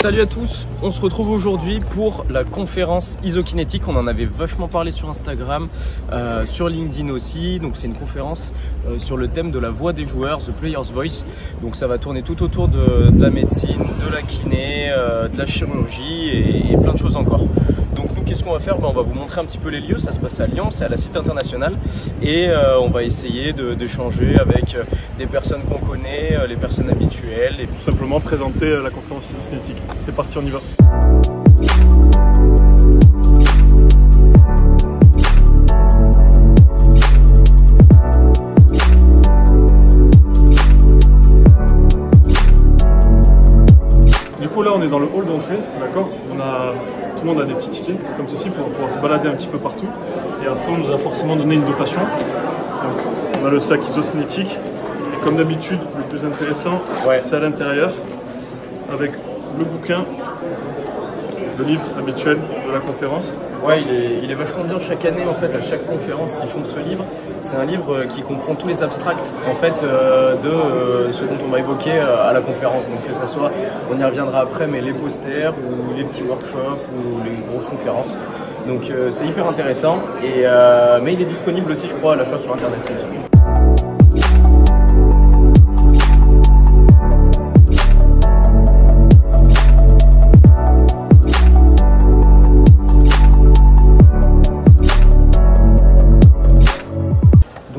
Salut à tous, on se retrouve aujourd'hui pour la conférence Isokinétique. On en avait vachement parlé sur Instagram, sur LinkedIn aussi. Donc c'est une conférence sur le thème de la voix des joueurs, The Player's Voice. Donc ça va tourner tout autour de la médecine, de la kiné, de la chirurgie et plein de choses encore. Donc nous, qu'est-ce qu'on va faire? On va vous montrer un petit peu les lieux. Ça se passe à Lyon, c'est à la Cité Internationale. Et on va essayer d'échanger avec des personnes qu'on connaît, les personnes habituelles. Et tout simplement présenter la conférence Isokinétique. C'est parti, on y va. Du coup là on est dans le hall d'entrée, d'accord. Tout le monde a des petits tickets comme ceci pour pouvoir se balader un petit peu partout. Et après on nous a forcément donné une dotation. Donc, on a le sac Isokinétique. Et comme d'habitude, le plus intéressant, c'est à l'intérieur, avec le bouquin, le livre habituel de la conférence. Ouais, il est vachement bien. Chaque année, en fait, à chaque conférence, ils font ce livre. C'est un livre qui comprend tous les abstracts, en fait, de ce dont on va évoquer à la conférence. Donc, que ça soit, on y reviendra après, mais les posters ou les petits workshops ou les grosses conférences. Donc, c'est hyper intéressant. Mais il est disponible aussi, je crois, à l'achat sur Internet.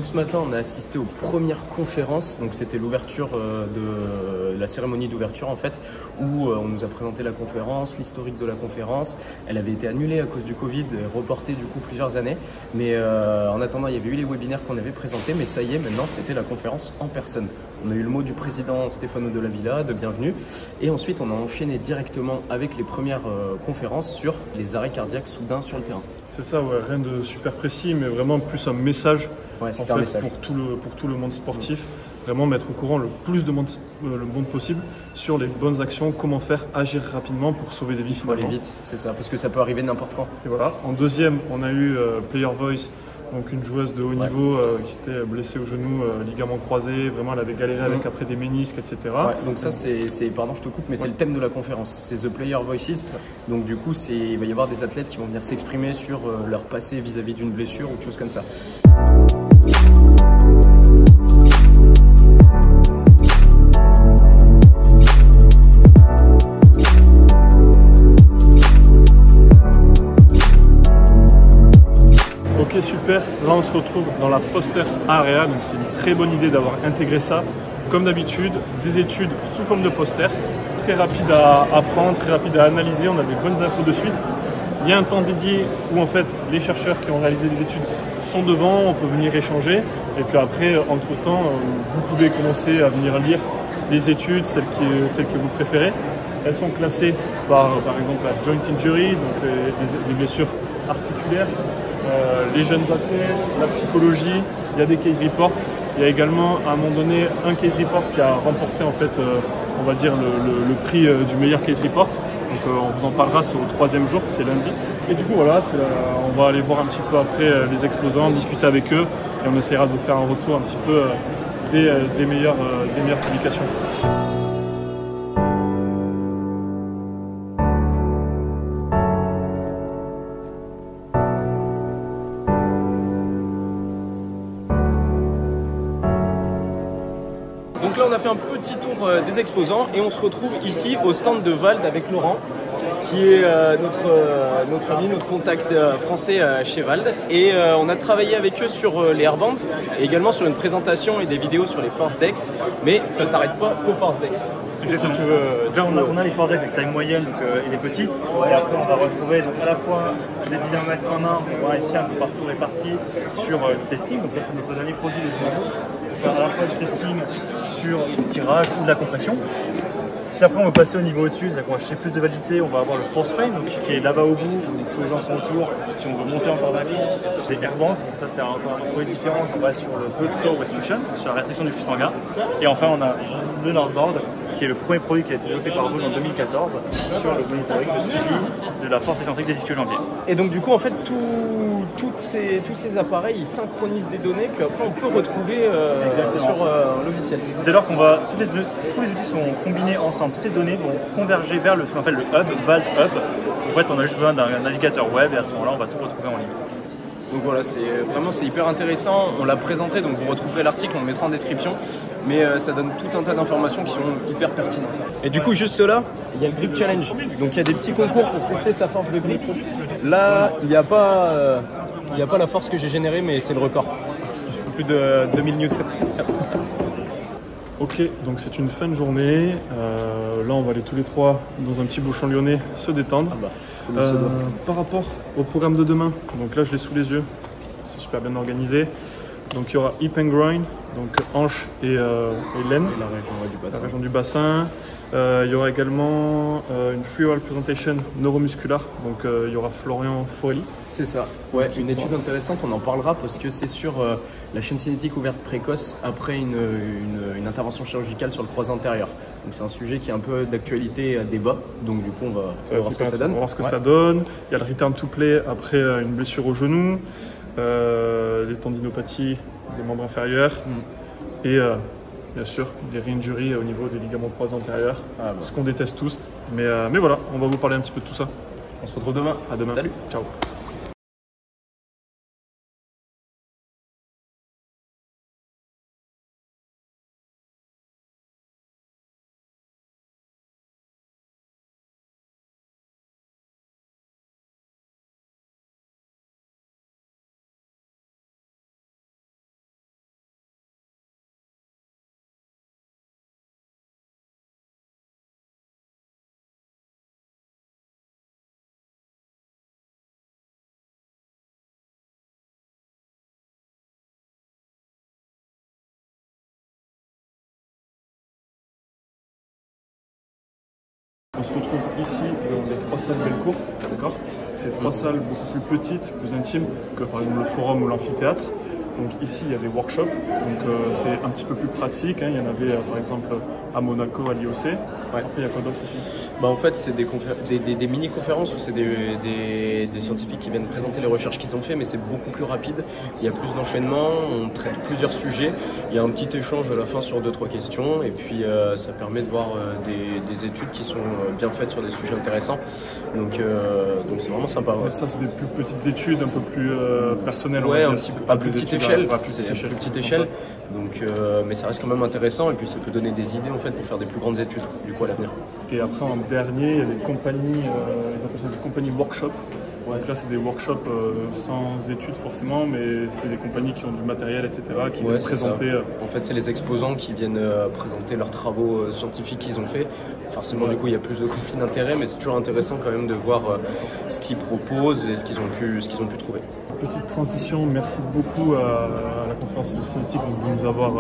Ce matin, on a assisté aux premières conférences, donc c'était l'ouverture de la cérémonie d'ouverture en fait, où on nous a présenté la conférence, l'historique de la conférence. Elle avait été annulée à cause du Covid, reportée du coup plusieurs années, mais en attendant, il y avait eu les webinaires qu'on avait présentés, mais ça y est, maintenant c'était la conférence en personne. On a eu le mot du président Stefano Della Villa de bienvenue, et ensuite on a enchaîné directement avec les premières conférences sur les arrêts cardiaques soudains sur le terrain. C'est ça, ouais, rien de super précis, mais vraiment plus un message. Ouais, c'était un message pour tout le monde sportif, vraiment mettre au courant le plus de monde possible sur les bonnes actions, comment faire, agir rapidement pour sauver des vies. Il faut aller vite, c'est ça, parce que ça peut arriver n'importe quand. Et voilà. En deuxième, on a eu Player Voice, donc une joueuse de haut niveau qui s'était blessée au genou, ligament croisé, vraiment elle avait galéré avec après des ménisques, etc. Ouais, donc ça pardon je te coupe, mais c'est le thème de la conférence, c'est The Player Voices. Donc du coup il va y avoir des athlètes qui vont venir s'exprimer sur leur passé vis-à-vis d'une blessure ou de choses comme ça. Ok, super, là on se retrouve dans la poster area, donc c'est une très bonne idée d'avoir intégré ça. Comme d'habitude, des études sous forme de poster, très rapide à apprendre, très rapide à analyser, on a des bonnes infos de suite. Il y a un temps dédié où en fait les chercheurs qui ont réalisé les études sont devant, on peut venir échanger. Et puis après, entre-temps, vous pouvez commencer à venir lire les études, celles que vous préférez. Elles sont classées par exemple la joint injury, donc les blessures articulaires, les jeunes athlètes, la psychologie, il y a des case reports. Il y a également à un moment donné un case report qui a remporté en fait, on va dire le prix du meilleur case report. Donc on vous en parlera, c'est au 3e jour, c'est lundi. Et du coup voilà, on va aller voir un petit peu après les exposants, discuter avec eux et on essaiera de vous faire un retour un petit peu des meilleures publications. Donc là on a fait un petit tour des exposants et on se retrouve ici au stand de Vald avec Laurent qui est notre ami, notre contact français chez Vald, et on a travaillé avec eux sur les airbands et également sur une présentation et des vidéos sur les force dex, mais ça s'arrête pas qu'aux force dex. On a les force dex avec taille moyenne et les petites, et après on va retrouver donc à la fois des dynamètres en main, on va ici un peu partout répartis sur le testing, donc là c'est notre dernier produit de Dynamo, on va faire à la fois du testing sur le tirage ou de la compression. Si après on veut passer au niveau au-dessus, c'est-à-dire qu'on va chercher plus de validité, on va avoir le force frame, donc, qui est là-bas au bout, où tous les gens sont autour. Si on veut monter encore d'un cran, des airbands, donc ça c'est encore un peu différent, on va sur le blood flow restriction, sur la restriction du flux sanguin. Et enfin on a le Nordboard, qui est le premier produit qui a été développé par vous en 2014, sur le monitoring, le suivi de la force excentrique des ischio-jambiers. Et donc du coup en fait tout tous ces appareils ils synchronisent des données qu'après on peut retrouver sur un logiciel. Dès lors qu'on va, tous les outils sont combinés ensemble, toutes les données vont converger vers ce qu'on appelle le hub, Vault Hub. En fait, on a juste besoin d'un navigateur web et à ce moment-là, on va tout retrouver en ligne. Donc voilà, c'est hyper intéressant. On l'a présenté, donc vous retrouverez l'article, on le mettra en description. Mais ça donne tout un tas d'informations qui sont hyper pertinentes. Et du coup, juste là, il y a le Grip Challenge. Donc il y a des petits concours pour tester sa force de grip. Là, il n'y a pas la force que j'ai générée, mais c'est le record. Plus de 2000 newtons. Ok, donc c'est une fin de journée. Là, on va aller tous les trois dans un petit bouchon lyonnais se détendre. Par rapport au programme de demain, donc là, je l'ai sous les yeux. C'est super bien organisé. Donc il y aura hip and groin, donc hanche et laine, la région du bassin. Il y aura également une free roll presentation neuromusculaire, donc il y aura Florian Forelli. C'est ça, ouais, une étude intéressante, on en parlera parce que c'est sur la chaîne cinétique ouverte précoce après une intervention chirurgicale sur le croisé antérieur. Donc c'est un sujet qui est un peu d'actualité à débat, donc du coup on va voir ce que ça donne. On va voir ce que ça donne. Il y a le return to play après une blessure au genou. Les tendinopathies des membres inférieurs et bien sûr des re-injuries au niveau des ligaments croisés antérieurs, ce qu'on déteste tous. Mais voilà, on va vous parler un petit peu de tout ça. On se retrouve demain. À demain. Salut. Ciao. On se retrouve ici dans les 3 salles Bellecour, d'accord. C'est 3 salles beaucoup plus petites, plus intimes que par exemple le forum ou l'amphithéâtre. Donc ici il y a des workshops, donc c'est un petit peu plus pratique, hein. Il y en avait par exemple à Monaco, à l'IOC. Après il y a quoi d'autre ici? En fait c'est des mini-conférences où c'est des scientifiques qui viennent présenter les recherches qu'ils ont fait, mais c'est beaucoup plus rapide, il y a plus d'enchaînement, on traite plusieurs sujets, il y a un petit échange à la fin sur 2-3 questions et puis ça permet de voir des études qui sont bien faites sur des sujets intéressants, donc c'est vraiment sympa. Ouais. Ça c'est des plus petites études, un peu plus personnelles, ouais, on va un dire. petit peu, à plus petite échelle, petite échelle. Donc, mais ça reste quand même intéressant et puis ça peut donner des idées en fait pour faire des plus grandes études du coup à l'avenir. Et après en dernier, il y a des compagnies, ils appellent ça des compagnies workshop. Donc là c'est des workshops sans études forcément, mais c'est des compagnies qui ont du matériel, etc. qui viennent présenter. En fait c'est les exposants qui viennent présenter leurs travaux scientifiques qu'ils ont fait. Forcément du coup il y a plus de conflits d'intérêts, mais c'est toujours intéressant quand même de voir ce qu'ils proposent et ce qu'ils ont pu trouver. Petite transition, merci beaucoup à la conférence cinétique de nous avoir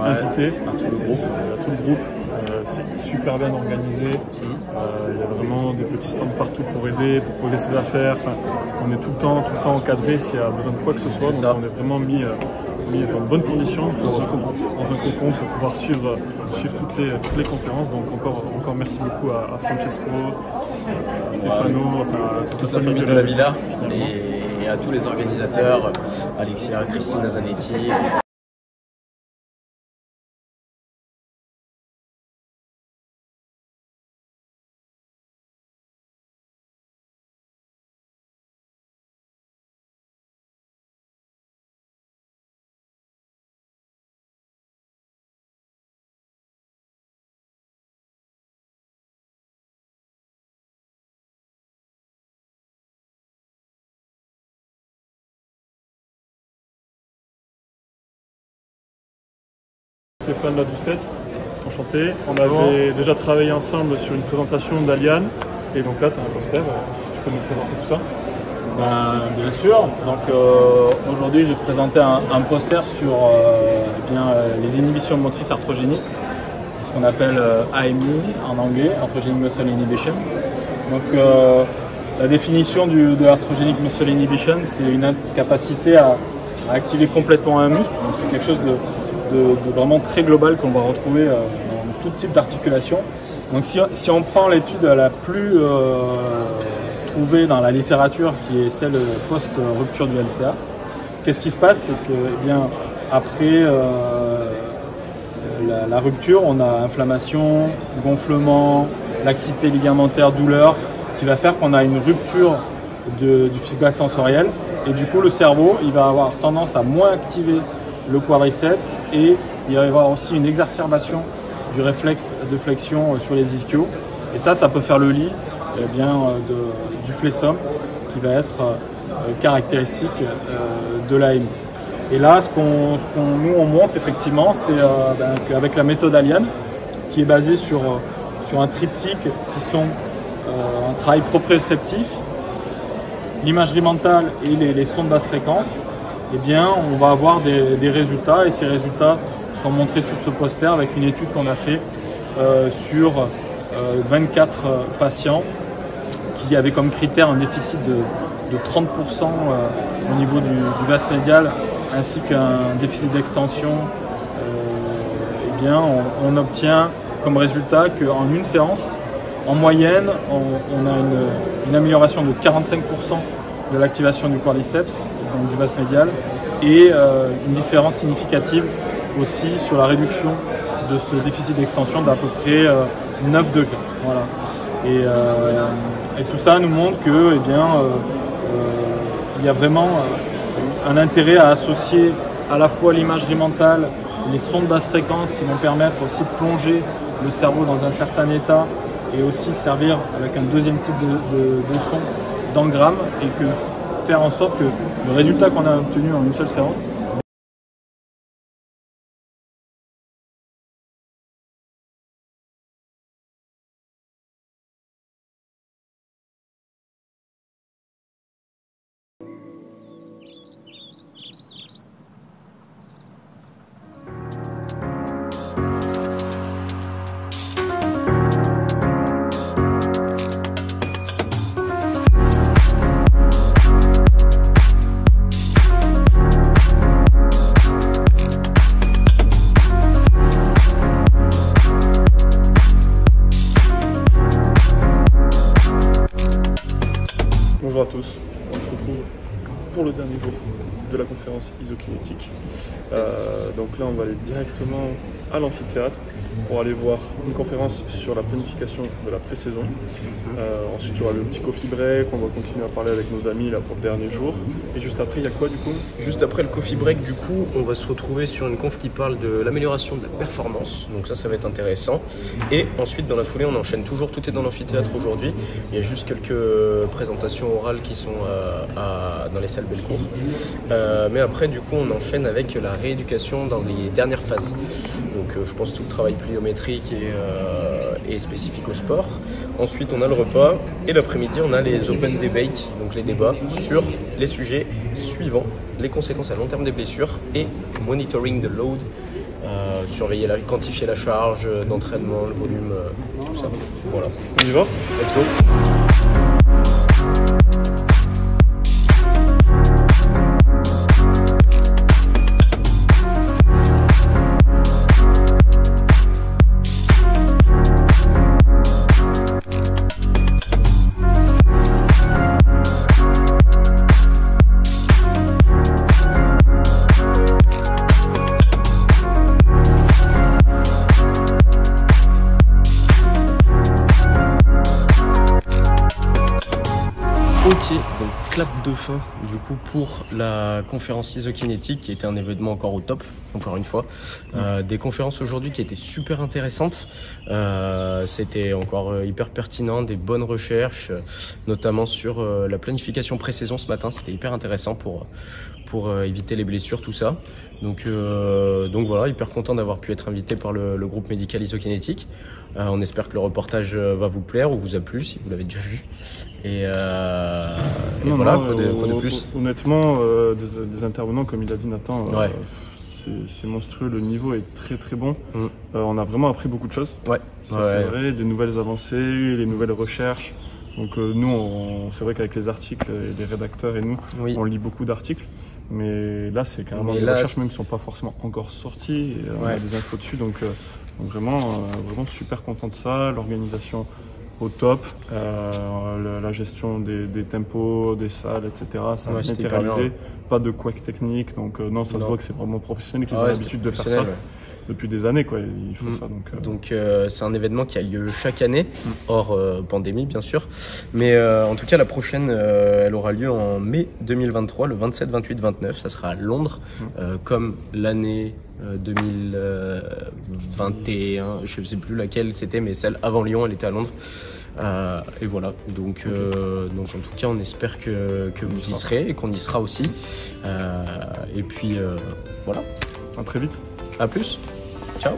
invités, à tout le groupe. C'est super bien organisé. Il y a vraiment des petits stands partout pour aider, pour poser ses affaires. Enfin, on est tout le temps encadré s'il y a besoin de quoi que ce soit. Donc on est vraiment mis dans de bonnes conditions dans un cocon pour pouvoir suivre toutes les conférences. Donc encore merci beaucoup à Francesco, à Stefano, enfin à toute la famille de la Villa et à tous les organisateurs, Alexia, Christine Zanetti. Stéphane Ladoucette, enchanté. On avait déjà travaillé ensemble sur une présentation d'Aliane. Et donc là, tu as un poster. Si tu peux nous présenter tout ça. Bien sûr. Donc aujourd'hui, j'ai présenté un poster sur les inhibitions motrices arthrogéniques, ce qu'on appelle AMI en anglais, Arthrogenic Muscle Inhibition. Donc la définition de l'arthrogenic muscle inhibition, c'est une incapacité à activer complètement un muscle. Donc c'est quelque chose de vraiment très global qu'on va retrouver dans tout type d'articulation. Donc si on prend l'étude la plus trouvée dans la littérature qui est celle post-rupture du LCA. Qu'est-ce qui se passe? C'est que eh bien, après la rupture, on a inflammation, gonflement, laxité ligamentaire, douleur, qui va faire qu'on a une rupture du fibrillage sensoriel. Et du coup, le cerveau, il va avoir tendance à moins activer le quadriceps et il va y avoir aussi une exacerbation du réflexe de flexion sur les ischios. Et ça peut faire le lit du flessum qui va être caractéristique de l'AMI. Et là, ce qu'on nous montre effectivement, c'est qu'avec la méthode Alian, qui est basée sur un triptyque qui sont un travail proprioceptif, l'imagerie mentale et les sons de basse fréquence, eh bien, on va avoir des résultats, et ces résultats sont montrés sur ce poster avec une étude qu'on a fait sur 24 patients qui avaient comme critère un déficit de 30% au niveau du vaste médial ainsi qu'un déficit d'extension. Eh bien, on obtient comme résultat qu'en une séance, en moyenne, on a une amélioration de 45% de l'activation du quadriceps, donc du vaste médial, et une différence significative aussi sur la réduction de ce déficit d'extension d'à peu près 9 degrés. Voilà. Et tout ça nous montre que, eh bien, il y a vraiment un intérêt à associer à la fois l'imagerie mentale, les sons de basse fréquence qui vont permettre aussi de plonger le cerveau dans un certain état et aussi servir avec un deuxième type de son d'engramme, et que faire en sorte que le résultat qu'on a obtenu en une seule séance Bonjour à tous, on se retrouve pour le dernier jour de la conférence isokinétique. Donc là on va aller directement à l'amphithéâtre pour aller voir une conférence sur la planification de la pré-saison. Ensuite il y aura le petit coffee break, on va continuer à parler avec nos amis là pour le dernier jour. Et juste après il y a quoi du coup? Juste après le coffee break, du coup, on va se retrouver sur une conf qui parle de l'amélioration de la performance. Donc ça va être intéressant. Et ensuite, dans la foulée, on enchaîne toujours. Tout est dans l'amphithéâtre aujourd'hui. Il y a juste quelques présentations orales qui sont dans les salles Bellecour. Mais après, du coup, on enchaîne avec la rééducation dans les dernières phases. Donc je pense tout le travail pliométrique est spécifique au sport. Ensuite, on a le repas. Et l'après-midi, on a les open debates, donc les débats sur les sujets suivants: les conséquences à long terme des blessures et monitoring the load, quantifier la charge d'entraînement, le volume, tout ça. Voilà. On y va? Let's go. Ok, donc clap de fin du coup pour la conférence isokinétique qui était un événement encore au top, encore une fois. Des conférences aujourd'hui qui étaient super intéressantes, c'était encore hyper pertinent, des bonnes recherches, notamment sur la planification pré-saison ce matin, c'était hyper intéressant pour éviter les blessures, tout ça. Donc voilà, hyper content d'avoir pu être invité par le groupe médical isokinétique. On espère que le reportage va vous plaire ou vous a plu si vous l'avez déjà vu. Et voilà, quoi de plus. Honnêtement, des intervenants, comme il a dit Nathan, ouais. C'est monstrueux, le niveau est très très bon. On a vraiment appris beaucoup de choses. Ouais. Ça, c'est vrai, des nouvelles avancées, les nouvelles recherches. Donc nous, c'est vrai qu'avec les articles, les rédacteurs et nous, oui, on lit beaucoup d'articles. Mais là, c'est carrément des recherches même qui ne sont pas forcément encore sorties. Et on a des infos dessus, donc vraiment super content de ça. L'organisation au top. La gestion des tempos, des salles, etc. Ça a été réalisé. Pas de couac technique, donc non, ça se voit que c'est vraiment professionnel, qu'ils ont l'habitude de faire ça depuis des années, quoi. Il faut ça. Donc c'est un événement qui a lieu chaque année, hors pandémie bien sûr. Mais en tout cas, la prochaine, elle aura lieu en mai 2023, le 27, 28, 29. Ça sera à Londres, comme l'année 2021. Je ne sais plus laquelle c'était, mais celle avant Lyon, elle était à Londres. Et voilà, donc en tout cas on espère que vous y serez et qu'on y sera aussi. Et puis voilà. À très vite. À plus. Ciao.